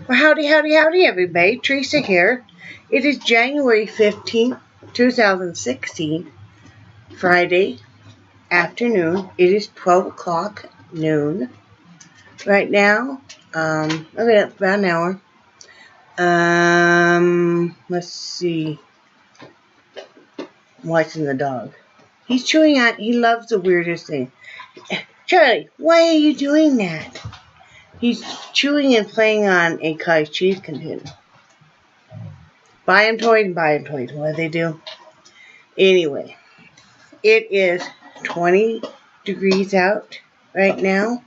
Well, howdy, howdy, howdy, everybody. Theresa here. It is January 15th, 2016, Friday afternoon. It is 12 o'clock noon. Right now, I've been up about an hour. Let's see. I'm watching the dog. He's chewing on, he loves the weirdest thing. Charlie, why are you doing that? He's chewing and playing on a cottage cheese container. Buying toys and buying toys. What do they do? Anyway, it is 20 degrees out right now.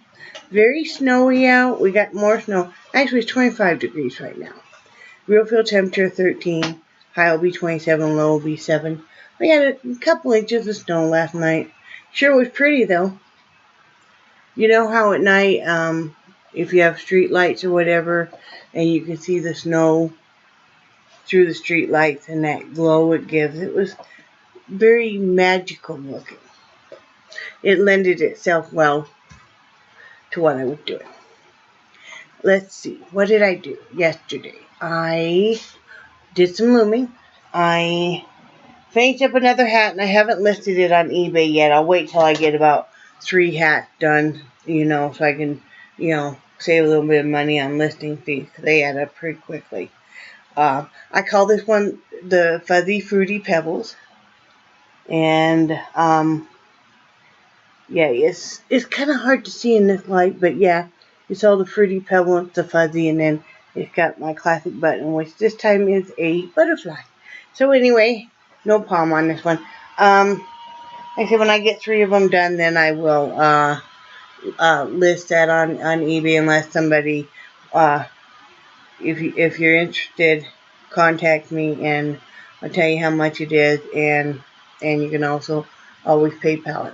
Very snowy out. We got more snow. Actually, it's 25 degrees right now. Real feel temperature 13. High will be 27. Low will be 7. We got a couple inches of snow last night. Sure was pretty though. You know how at night, if you have street lights or whatever, and you can see the snow through the street lights and that glow it gives. It was very magical looking. It lended itself well to what I was doing. Let's see. What did I do yesterday? I did some looming. I finished up another hat, and I haven't listed it on eBay yet. I'll wait till I get about 3 hats done, so I can, save a little bit of money on listing fees, because they add up pretty quickly. I call this one the Fuzzy Fruity Pebbles. And, yeah, it's kind of hard to see in this light, but yeah, it's all the Fruity Pebbles, the fuzzy, and then it's got my classic button, which this time is a butterfly. So anyway, no palm on this one. Like I said, when I get 3 of them done, then I will, list that on eBay, unless somebody, if you're interested, contact me and I'll tell you how much it is, and you can also always PayPal it.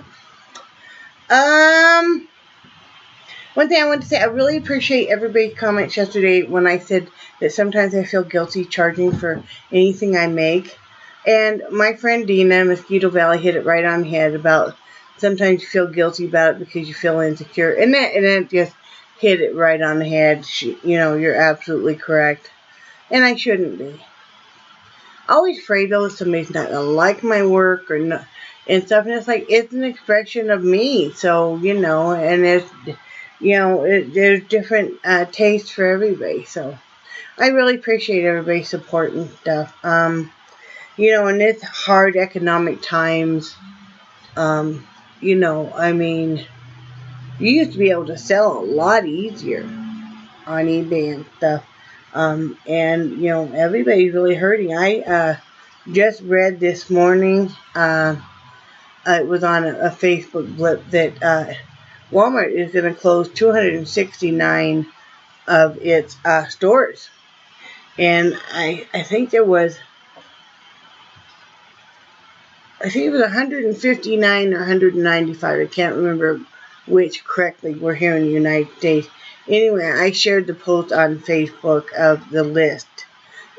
One thing I want to say, I really appreciate everybody's comments yesterday when I said that sometimes I feel guilty charging for anything I make. And my friend Dina in Mosquito Valley hit it right on the head about sometimes you feel guilty about it because you feel insecure. And that just hit it right on the head. You're absolutely correct. And I shouldn't be. Always afraid though somebody's not gonna like my work or not and stuff, and it's like it's an expression of me. So and there's different tastes for everybody. So I really appreciate everybody's support and stuff. In this hard economic times, you used to be able to sell a lot easier on eBay and stuff. And everybody's really hurting. I just read this morning, it was on a Facebook blip that Walmart is going to close 269 of its stores. And I think it was 159 or 195. I can't remember which correctly. We're here in the United States. Anyway, I shared the post on Facebook of the list,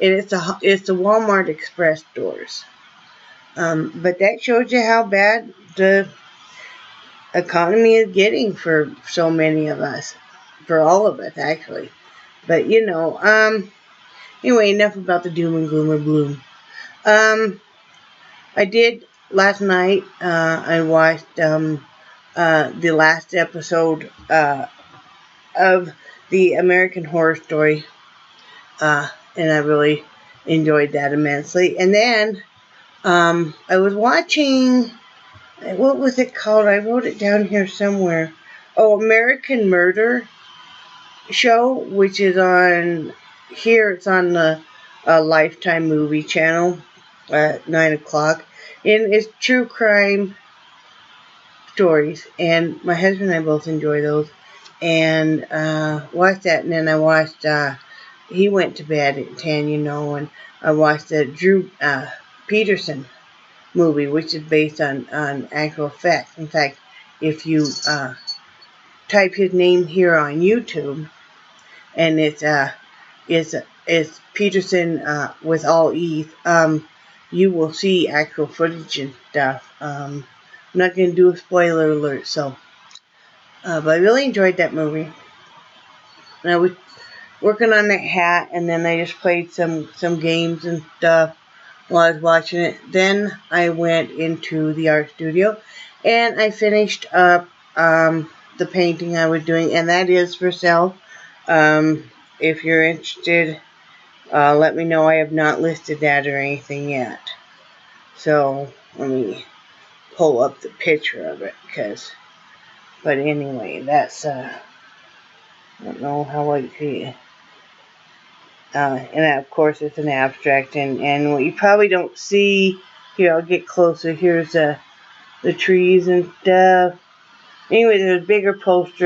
and it's the Walmart Express stores. But that shows you how bad the economy is getting for so many of us, for all of us actually. But anyway, enough about the doom and gloom or bloom. I did last night. I watched the last episode of the American Horror Story, and I really enjoyed that immensely. And then I was watching, what was it called? I wrote it down here somewhere. Oh, American Murder Show, which is on here. It's on the Lifetime movie channel at 9 o'clock. And it's true crime stories. And my husband and I both enjoy those. And watched that, and then I watched, he went to bed at 10, and I watched the Drew Peterson movie, which is based on actual facts. In fact, if you type his name here on YouTube, and it's Peterson with all E's, you will see actual footage and stuff. I'm not going to do a spoiler alert, so. But I really enjoyed that movie. And I was working on that hat, and then I just played some games and stuff while I was watching it. Then I went into the art studio, and I finished up the painting I was doing, and that is for sale. If you're interested, let me know. I have not listed that or anything yet. So let me pull up the picture of it, but anyway, that's I don't know how well you see. And of course it's an abstract, and what you probably don't see here, I'll get closer. Here's the trees and stuff. Anyway, there's a bigger post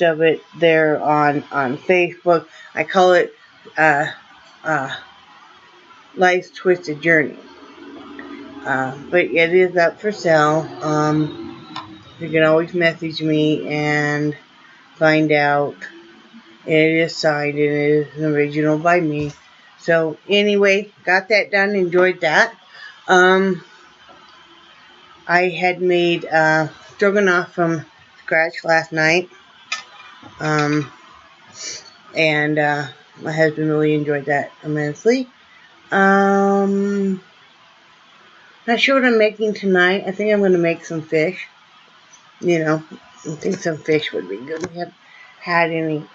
of it there on Facebook. I call it Life's Twisted Journey. But it is up for sale. You can always message me and find out. It is signed, and it is an original by me. So anyway, got that done. Enjoyed that. I had made stroganoff from scratch last night. And my husband really enjoyed that immensely. Not sure what I'm making tonight. I think I'm going to make some fish. I think some fish would be good. We haven't had any,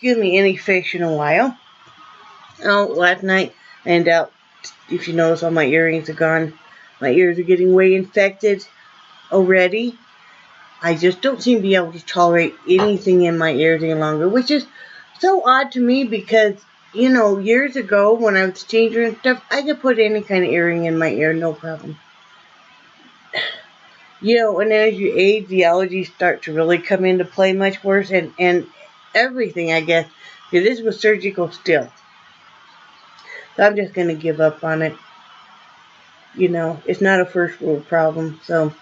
any fish in a while. Oh, last night, and if you notice, all my earrings are gone. My ears are getting way infected already. I just don't seem to be able to tolerate anything in my ears any longer, which is so odd to me because, years ago when I was a teenager and stuff, I could put any kind of earring in my ear, no problem. And then as you age, the allergies start to really come into play much worse, and everything, I guess. This was surgical still. So I'm just going to give up on it. It's not a first world problem. So,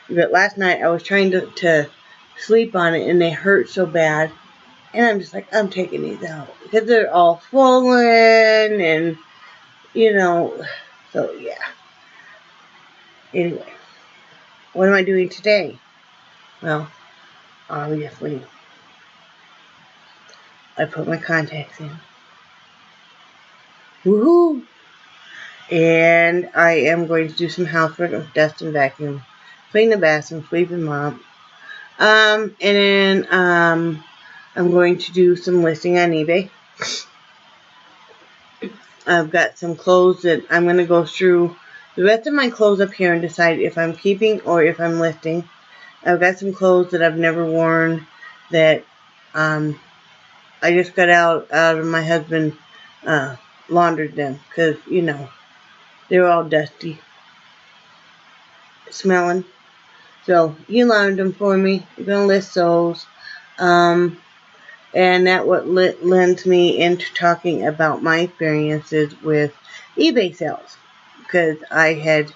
but last night I was trying to sleep on it, and they hurt so bad. And I'm just like, I'm taking these out. Because they're all swollen, and, so yeah. Anyway, what am I doing today? Well, obviously, I put my contacts in. Woohoo! And I am going to do some housework, dust and vacuum, clean the bathroom, sweep and mop. And then I'm going to do some listing on eBay. I've got some clothes that I'm going to go through the rest of my clothes up here and decide if I'm keeping or if I'm listing. I've got some clothes that I've never worn that I just got out of my husband laundered them because, they were all dusty, smelling. So you laundered them for me. You're going to list those. And that what lends me into talking about my experiences with eBay sales. Because I had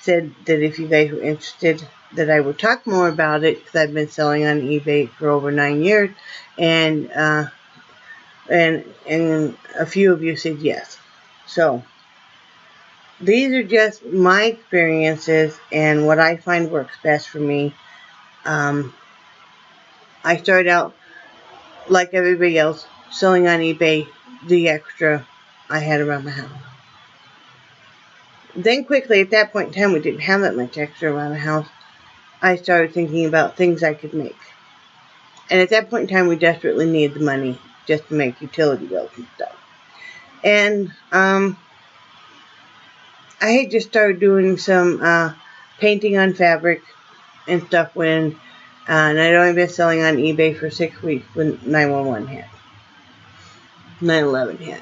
said that if you guys were interested, that I would talk more about it, because I've been selling on eBay for over 9 years. And a few of you said yes. So these are just my experiences and what I find works best for me. I started out like everybody else, selling on eBay the extra I had around the house. Then quickly, at that point in time, we didn't have that much extra around the house. I started thinking about things I could make. And at that point in time, we desperately needed the money just to make utility bills and stuff. And I had just started doing some painting on fabric and stuff when, and I'd only been selling on eBay for 6 weeks when 9/11 hit. 9/11 hit.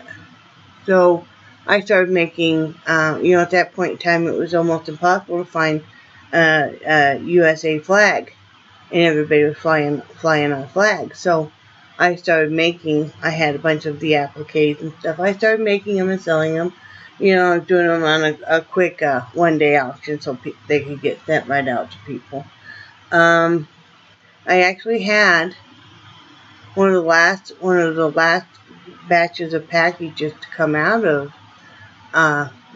So I started making, at that point in time, it was almost impossible to find a USA flag, and everybody was flying on flags. So I started making. I had a bunch of the appliques and stuff. I started making them and selling them. Doing them on a quick one-day auction so they could get sent right out to people. I actually had one of the last batches of packages to come out of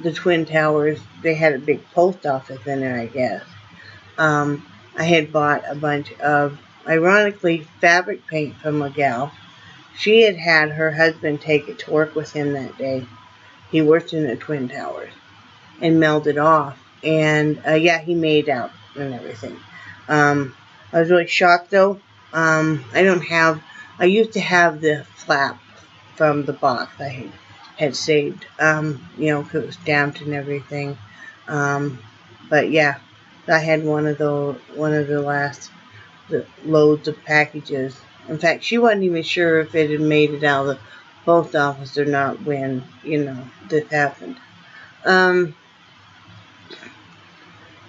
the Twin Towers. They had a big post office in there, I guess. I had bought a bunch of, ironically, fabric paint from a gal she had had her husband take it to work with him that day. He worked in the Twin Towers and mailed it off. And yeah, he made out and everything. I was really shocked though. I used to have the flap from the box I had saved, you know, because it was damped and everything. But yeah, I had one of the last loads of packages. In fact, she wasn't even sure if it had made it out of the post office or not when, you know, this happened. But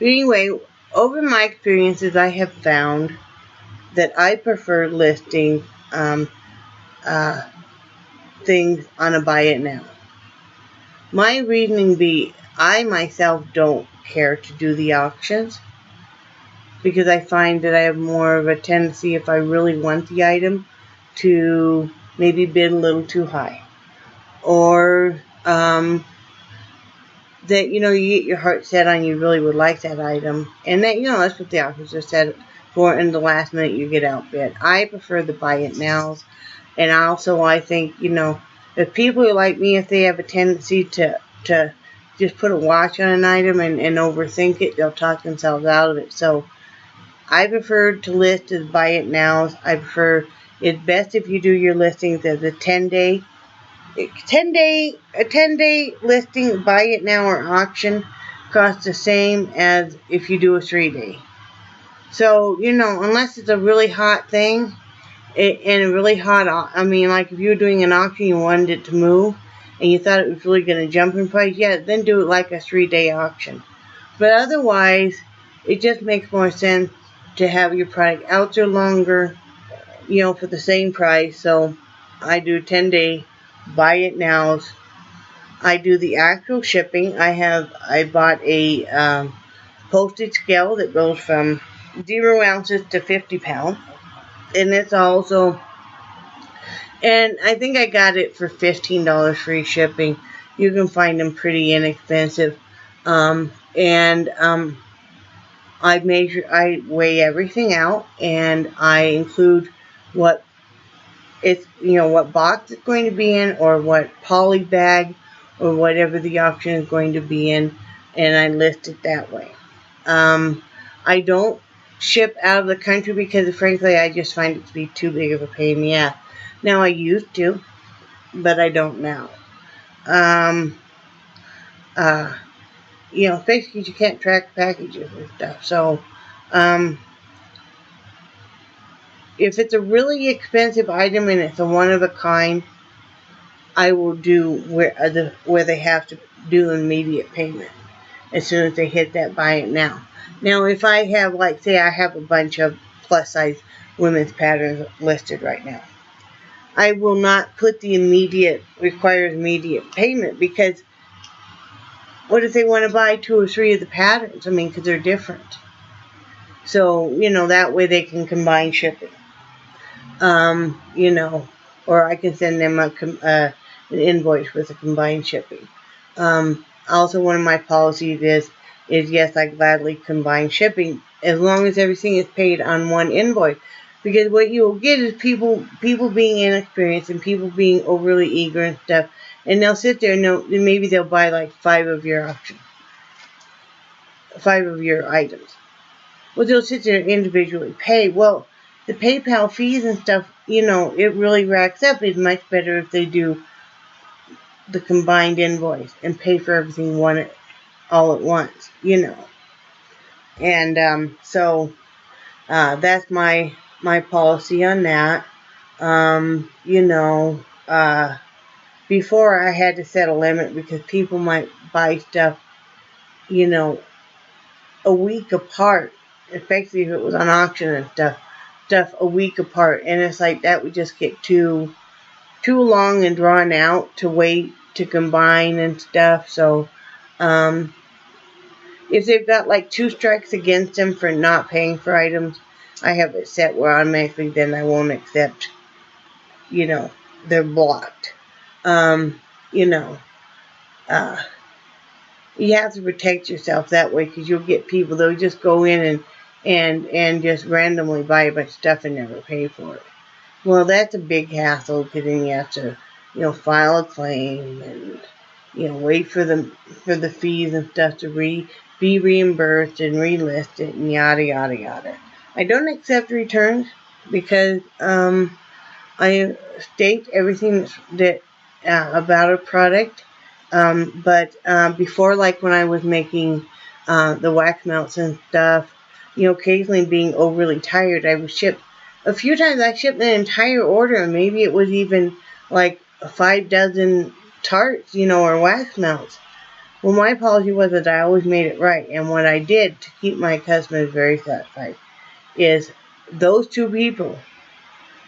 anyway, over my experiences, I have found that I prefer listing things on a buy it now. My reasoning be, I myself don't care to do the auctions because I find that I have more of a tendency, if I really want the item, to maybe bid a little too high. Or that, you know, you get your heart set on you really would like that item. And that, you know, that's what the auctions are set for, and the last minute you get outbid. I prefer the buy it nows. And also I think, you know, if people are like me, if they have a tendency to just put a watch on an item and overthink it, they'll talk themselves out of it. So I prefer to list as buy it nows. I prefer it's best if you do your listings as a 10-day listing. Buy it now or auction costs the same as if you do a 3-day. So, you know, unless it's a really hot thing, and a really hot, I mean, like if you were doing an auction, you wanted it to move, and you thought it was really going to jump in price, yeah, then do it like a 3-day auction. But otherwise, it just makes more sense to have your product out there longer, you know, for the same price. So I do 10-day buy it nows. I do the actual shipping. I bought a postage scale that goes from 0 ounces to 50 pounds. And it's also, and I think I got it for $15 free shipping. You can find them pretty inexpensive. I weigh everything out, and I include what it's, you know, what box it's going to be in, or what poly bag, or whatever the auction is going to be in, and I list it that way. I don't ship out of the country because, frankly, I just find it to be too big of a pain in the ass. Now, I used to, but I don't now. You know, especially because you can't track packages and stuff. So, if it's a really expensive item and it's a one-of-a-kind, I will do where they have to do immediate payment as soon as they hit that buy it now. Now, if I have, like, say I have a bunch of plus-size women's patterns listed right now, I will not put the requires immediate payment, because what if they want to buy 2 or 3 of the patterns? I mean, because they're different. So, you know, that way they can combine shipping. You know, or I can send them an invoice with a combined shipping. Also, one of my policies is yes, I gladly combine shipping as long as everything is paid on one invoice. Because what you will get is people being inexperienced and people being overly eager and stuff, and they'll sit there and maybe they'll buy like 5 of your items. Well, they'll sit there and individually pay. Well, the PayPal fees and stuff, you know, it really racks up. It's much better if they do the combined invoice and pay for everything all at once, you know. And so that's my policy on that. You know, before I had to set a limit because people might buy stuff, you know, a week apart, especially if it was on auction and stuff a week apart, and it's like that would just get too long and drawn out to wait to combine and stuff. So if they've got like 2 strikes against them for not paying for items, I have it set where automatically then I won't accept, you know, they're blocked. You know, you have to protect yourself that way, because you'll get people that will just go in and just randomly buy a bunch of stuff and never pay for it. Well, that's a big hassle because then you have to, file a claim and, wait for the fees and stuff to be reimbursed and relisted and yada yada yada. I don't accept returns because I state everything that about a product. But before, like when I was making the wax melts and stuff, occasionally being overly tired, I would ship. A few times I shipped an entire order, and maybe it was even like 5 dozen tarts, or wax melts. Well, my policy was that I always made it right, and what I did to keep my customers very satisfied is those 2 people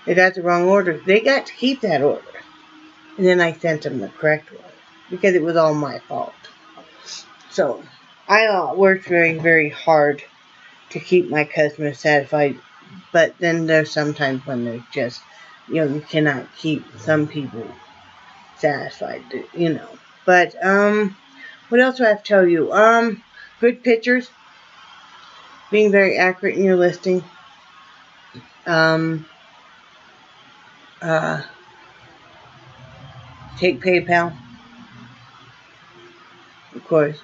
that got the wrong order, they got to keep that order. And then I sent them the correct one because it was all my fault. So I worked very, very hard to keep my customers satisfied. But then there's sometimes when there's just, you cannot keep some people satisfied, But, what else do I have to tell you? Good pictures, being very accurate in your listing. Take PayPal. Of course,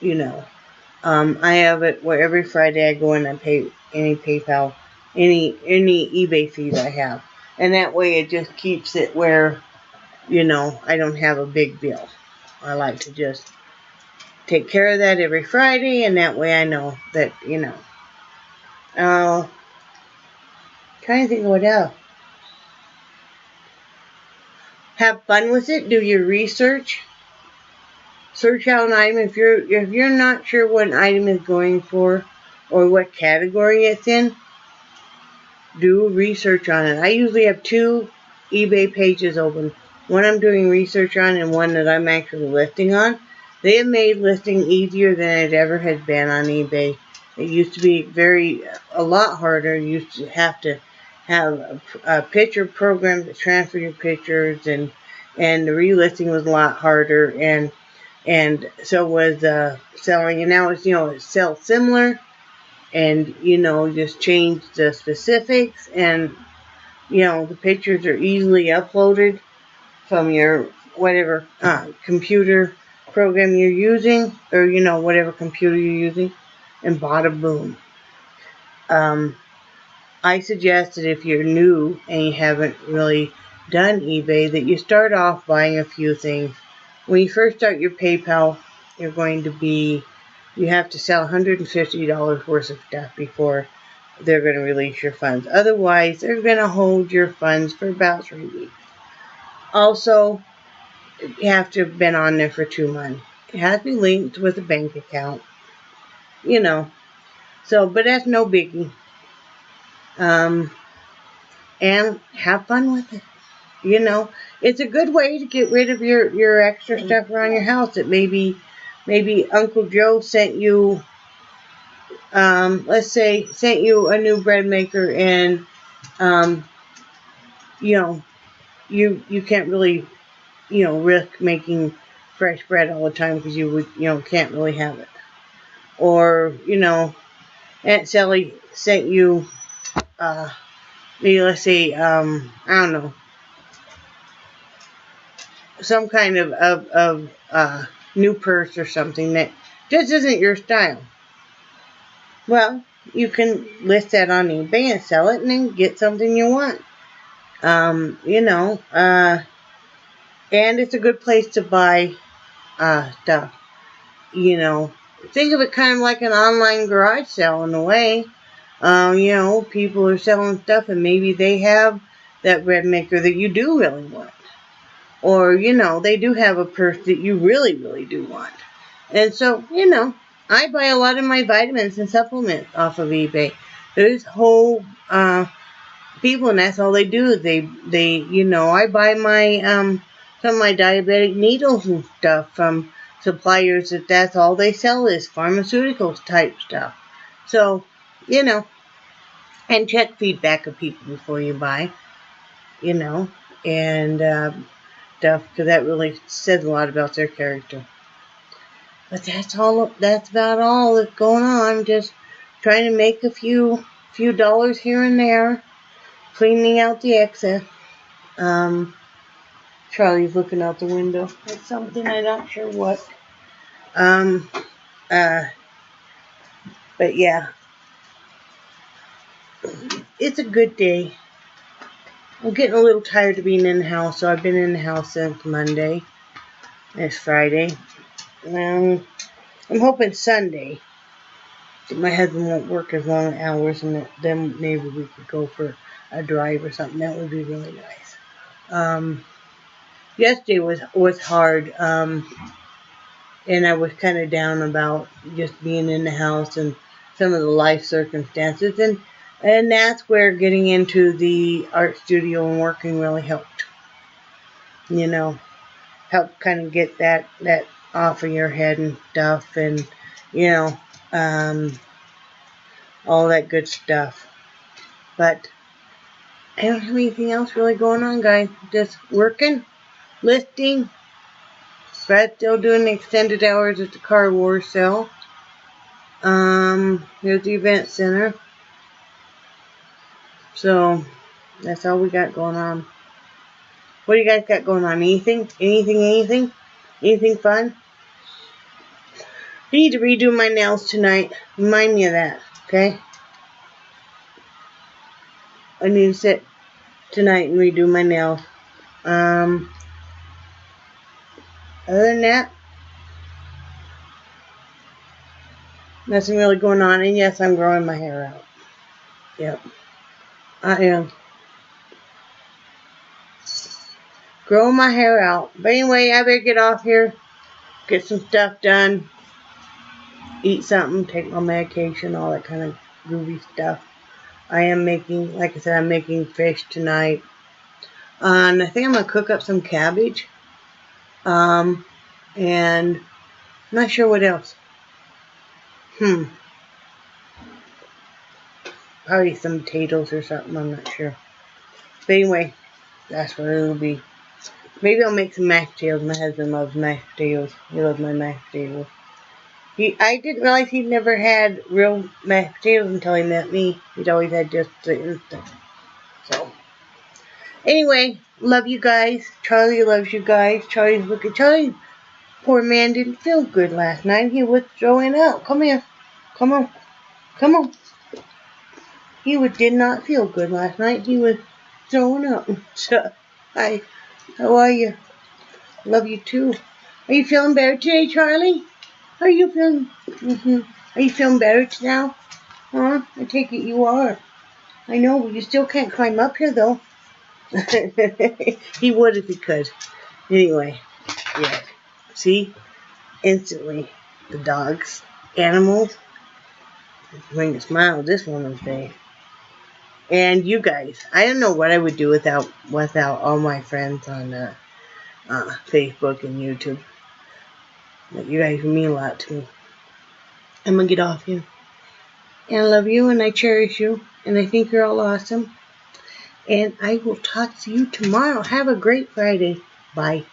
I have it where every Friday I go in and pay any PayPal, any eBay fees I have. And that way it just keeps it where, I don't have a big bill. I like to just take care of that every Friday, and that way I know that, trying to think of what else. Have fun with it. Do your research. Search out an item. If you're not sure what an item is going for or what category it's in, do research on it. I usually have 2 eBay pages open. One I'm doing research on and one that I'm actually listing on. They have made listing easier than it ever has been on eBay. It used to be a lot harder. You used to have to have a picture program to transfer your pictures, and the relisting was a lot harder, and so was selling. And now it's, it sells similar, and, just change the specifics, and, the pictures are easily uploaded from your whatever computer program you're using, or, whatever computer you're using, and bada boom. I suggest that if you're new and you haven't really done eBay, that you start off buying a few things. When you first start your PayPal, you have to sell $150 worth of stuff before they're going to release your funds. Otherwise, they're going to hold your funds for about 3 weeks. Also, you have to have been on there for 2 months. It has to be linked with a bank account. So, but that's no biggie. And have fun with it. It's a good way to get rid of your extra stuff around your house that maybe Uncle Joe sent you, let's say, sent you a new bread maker, and, you can't really, risk making fresh bread all the time because you can't really have it. Or, Aunt Sally sent you, maybe, let's say, I don't know, some kind of new purse or something that just isn't your style. Well, you can list that on eBay and sell it and then get something you want. And it's a good place to buy stuff. Think of it kind of like an online garage sale in a way. People are selling stuff and maybe they have that bread maker that you do really want. Or, they do have a purse that you really, really do want. And so, I buy a lot of my vitamins and supplements off of eBay. There's whole people, and that's all they do. They I buy my some of my diabetic needles and stuff from suppliers that's all they sell is pharmaceuticals type stuff. So, and check feedback of people before you buy, and stuff, because that really says a lot about their character. But that's about all that's going on. Just trying to make a few dollars here and there, cleaning out the excess. Charlie's looking out the window at something, I'm not sure what. But yeah, it's a good day. I'm getting a little tired of being in the house, so I've been in the house since Monday. It's Friday. I'm hoping Sunday that my husband won't work as long hours, and then maybe we could go for a drive or something. That would be really nice. Yesterday was hard, and I was kind of down about just being in the house and some of the life circumstances, and that's where getting into the art studio and working really helped. You know, helped kind of get that off of your head and stuff, and you know, all that good stuff. But I don't have anything else really going on, guys. Just working, lifting. Brad's still doing the extended hours at the car wash sale. Here's the event center. So that's all we got going on. What do you guys got going on? Anything? Anything fun? I need to redo my nails tonight. Remind me of that, okay? I need to sit tonight and redo my nails. Other than that, nothing really going on. And yes, I'm growing my hair out. Yep, I am. Growing my hair out. But anyway, I better get off here. Get some stuff done. Eat something. Take my medication. All that kind of groovy stuff. I am making, like I said, I'm making fish tonight. And I think I'm going to cook up some cabbage. And I'm not sure what else. Probably some potatoes or something. I'm not sure. But anyway, that's what it'll be. Maybe I'll make some mashed potatoes. My husband loves mashed potatoes. He loves my mashed potatoes. I didn't realize he'd never had real mashed potatoes until he met me. He'd always had just the instant. So, anyway, love you guys. Charlie loves you guys. Charlie's looking. Charlie, poor man, didn't feel good last night. He was throwing up. Come here. Come on. Come on. He did not feel good last night. He was throwing up. So, hi. How are you? Love you too. Are you feeling better today, Charlie? How are you feeling? Are you feeling better now? Huh? I take it you are. I know, but you still can't climb up here, though. He would if he could. Anyway, yeah. See? Instantly, the dogs, animals, bring a smile to this woman's face. And you guys, I don't know what I would do without all my friends on Facebook and YouTube. But you guys mean a lot to me. I'm going to get off here. And I love you and I cherish you. And I think you're all awesome. And I will talk to you tomorrow. Have a great Friday. Bye.